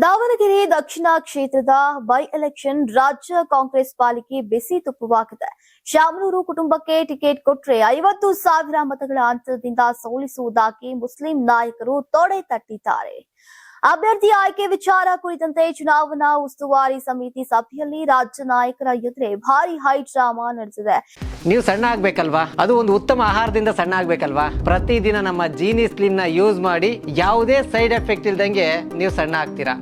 ದಾವಣಗೆರೆ ದಕ್ಷಿಣ ಕ್ಷೇತ್ರದ by election ರಾಜ್ಯ ಕಾಂಗ್ರೆಸ್ ಪಾಲಿಕೆ ಬಿಸಿ ತುಪ್ಪವಾಗಿದೆ. ಶಾಮನೂರು ಕುಟುಂಬಕ್ಕೆ ಟಿಕೆಟ್ ಕೊಟ್ರೆ 50,000 ಮತಗಳ ಅಂತರದಿಂದ ಸೋಲಿಸುವುದಾಗಿ ಮುಸ್ಲಿಂ ನಾಯಕರು ತೊಡೆ ತಟ್ಟಿದ್ದಾರೆ. ಅಭ್ಯರ್ಥಿ ಆಯ್ಕೆ ವಿಚಾರ ಕುರಿತಂತೆ ಚುನಾವಣಾ ಉಸ್ತುವಾರಿ ಸಮಿತಿ ಸಭೆಯಲ್ಲಿ ರಾಜ್ಯ ನಾಯಕರ ಎದುರೇ ಭಾರಿ ಹೈಡ್ರಾಮಾ ನಡೆದಿದೆ. ನೀವು ಸಣ್ಣ ಆಗ್ಬೇಕಲ್ವಾ? ಅದು ಒಂದು ಉತ್ತಮ ಆಹಾರದಿಂದ ಸಣ್ಣ ಆಗ್ಬೇಕಲ್ವಾ? ಪ್ರತಿದಿನ ನಮ್ಮ ಜೀನಿ ಸ್ಲಿಮ್ ನ ಯೂಸ್ ಮಾಡಿ ಯಾವುದೇ ಸೈಡ್ ಎಫೆಕ್ಟ್ ಇಲ್ದಂಗೆ ನೀವು ಸಣ್ಣ ಆಗ್ತೀರಾ.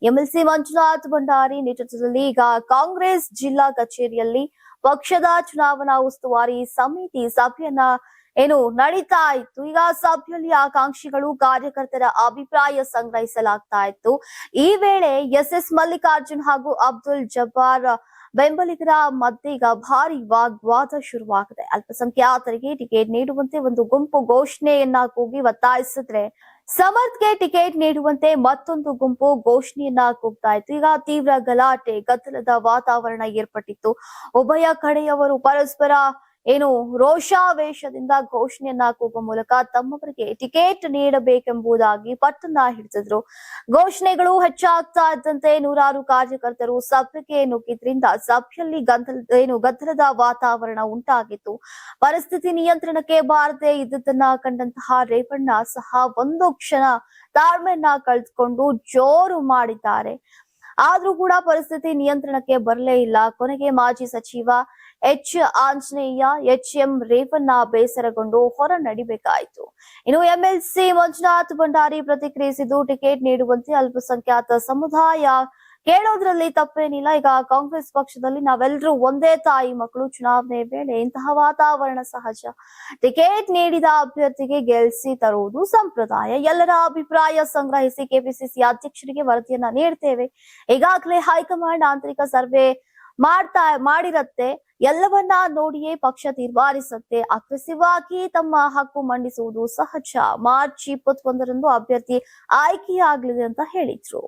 ಎಂಎಲ್ಸಿ ಮಂಜುನಾಥ್ ಭಂಡಾರಿ ನೇತೃತ್ವದಲ್ಲಿ ಈಗ ಕಾಂಗ್ರೆಸ್ ಜಿಲ್ಲಾ ಕಚೇರಿಯಲ್ಲಿ ಪಕ್ಷದ ಚುನಾವಣಾ ಉಸ್ತುವಾರಿ ಸಮಿತಿ ಸಭೆಯನ್ನ ನಡೀತಾ ಇತ್ತು. ಈಗ ಸಭೆಯಲ್ಲಿ ಆಕಾಂಕ್ಷಿಗಳು ಕಾರ್ಯಕರ್ತರ ಅಭಿಪ್ರಾಯ ಸಂಗ್ರಹಿಸಲಾಗ್ತಾ ಇತ್ತು. ಈ ವೇಳೆ ಎಸ್ ಮಲ್ಲಿಕಾರ್ಜುನ್ ಹಾಗೂ ಅಬ್ದುಲ್ ಜಬ್ಬಾರ್ ಬೆಂಬಲಿಗರ ಮಧ್ಯೆ ಈಗ ಭಾರಿ ವಾಗ್ವಾದ ಶುರುವಾಗಿದೆ. ಅಲ್ಪಸಂಖ್ಯಾತರಿಗೆ ಟಿಕೆಟ್ ನೀಡುವಂತೆ ಒಂದು ಗುಂಪು ಘೋಷಣೆಯನ್ನ ಕೂಗಿ ಒತ್ತಾಯಿಸಿದ್ರೆ ಸಮರ್ಥ್ಗೆ ಟಿಕೆಟ್ ನೀಡುವಂತೆ ಮತ್ತೊಂದು ಗುಂಪು ಘೋಷಣೆಯನ್ನ ಕೂಗ್ತಾ ಇತ್ತು. ಈಗ ತೀವ್ರ ಗಲಾಟೆ ಗದ್ದಲದ ವಾತಾವರಣ ಏರ್ಪಟ್ಟಿತ್ತು. ಉಭಯ ಕಡೆಯವರು ಪರಸ್ಪರ ರೋಷಾವೇಶದಿಂದ ಘೋಷಣೆಯನ್ನ ಕೂಗುವ ಮೂಲಕ ತಮ್ಮವರಿಗೆ ಟಿಕೆಟ್ ನೀಡಬೇಕೆಂಬುದಾಗಿ ಪಟ್ಟನ್ನ ಹಿಡಿದಿದ್ರು. ಘೋಷಣೆಗಳು ಹೆಚ್ಚಾಗ್ತಾ ಇದ್ದಂತೆ ನೂರಾರು ಕಾರ್ಯಕರ್ತರು ಸಭೆಗೆ ನುಗ್ಗಿದ್ರಿಂದ ಸಭೆಯಲ್ಲಿ ಗದ್ದಲದ ವಾತಾವರಣ ಉಂಟಾಗಿತ್ತು. ಪರಿಸ್ಥಿತಿ ನಿಯಂತ್ರಣಕ್ಕೆ ಬಾರದೆ ಇದ್ದುದನ್ನ ಕಂಡಂತಹ ರೇವಣ್ಣ ಸಹ ಒಂದು ಕ್ಷಣ ತಾಳ್ಮೆಯನ್ನ ಕಳೆದುಕೊಂಡು ಜೋರು ಮಾಡಿದ್ದಾರೆ. ಆದ್ರೂ ಕೂಡ ಪರಿಸ್ಥಿತಿ ನಿಯಂತ್ರಣಕ್ಕೆ ಬರಲೇ ಇಲ್ಲ. ಕೊನೆಗೆ ಮಾಜಿ ಸಚಿವ ಎಚ್ ಆಂಜನೇಯ ಎಚ್ಎಂ ರೇವಣ್ಣ ಬೇಸರಗೊಂಡು ಹೊರ ನಡಿಬೇಕಾಯಿತು. ಇನ್ನು ಎಂಎಲ್ಸಿ ಮಂಜುನಾಥ್ ಭಂಡಾರಿ ಪ್ರತಿಕ್ರಿಯಿಸಿದ್ದು, ಟಿಕೆಟ್ ನೀಡುವಂತೆ ಅಲ್ಪಸಂಖ್ಯಾತ ಸಮುದಾಯ ಕೇಳೋದ್ರಲ್ಲಿ ತಪ್ಪೇನಿಲ್ಲ. ಈಗ ಕಾಂಗ್ರೆಸ್ ಪಕ್ಷದಲ್ಲಿ ನಾವೆಲ್ಲರೂ ಒಂದೇ ತಾಯಿ ಮಕ್ಕಳು. ಚುನಾವಣೆ ವೇಳೆ ಇಂತಹ ವಾತಾವರಣ ಸಹಜ. ಟಿಕೆಟ್ ನೀಡಿದ ಅಭ್ಯರ್ಥಿಗೆ ಗೆಲ್ಲಿಸಿ ತರುವುದು ಸಂಪ್ರದಾಯ. ಎಲ್ಲರ ಅಭಿಪ್ರಾಯ ಸಂಗ್ರಹಿಸಿ ಕೆಪಿಸಿಸಿ ಅಧ್ಯಕ್ಷರಿಗೆ ವರದಿಯನ್ನ ನೀಡ್ತೇವೆ. ಈಗಾಗಲೇ ಹೈಕಮಾಂಡ್ ಆಂತರಿಕ ಸರ್ವೆ ಮಾಡಿರತ್ತೆ. ಎಲ್ಲವನ್ನ ನೋಡಿಯೇ ಪಕ್ಷ ತೀರ್ಮಾನಿಸುತ್ತೆ. ಅಗ್ರೆಸಿವ್ ಆಗಿ ತಮ್ಮ ಹಕ್ಕು ಮಂಡಿಸುವುದು ಸಹಜ. ಮಾರ್ಚ್ 21ರಂದು ಅಭ್ಯರ್ಥಿ ಆಯ್ಕೆಯಾಗಲಿದೆ ಅಂತ ಹೇಳಿದ್ರು.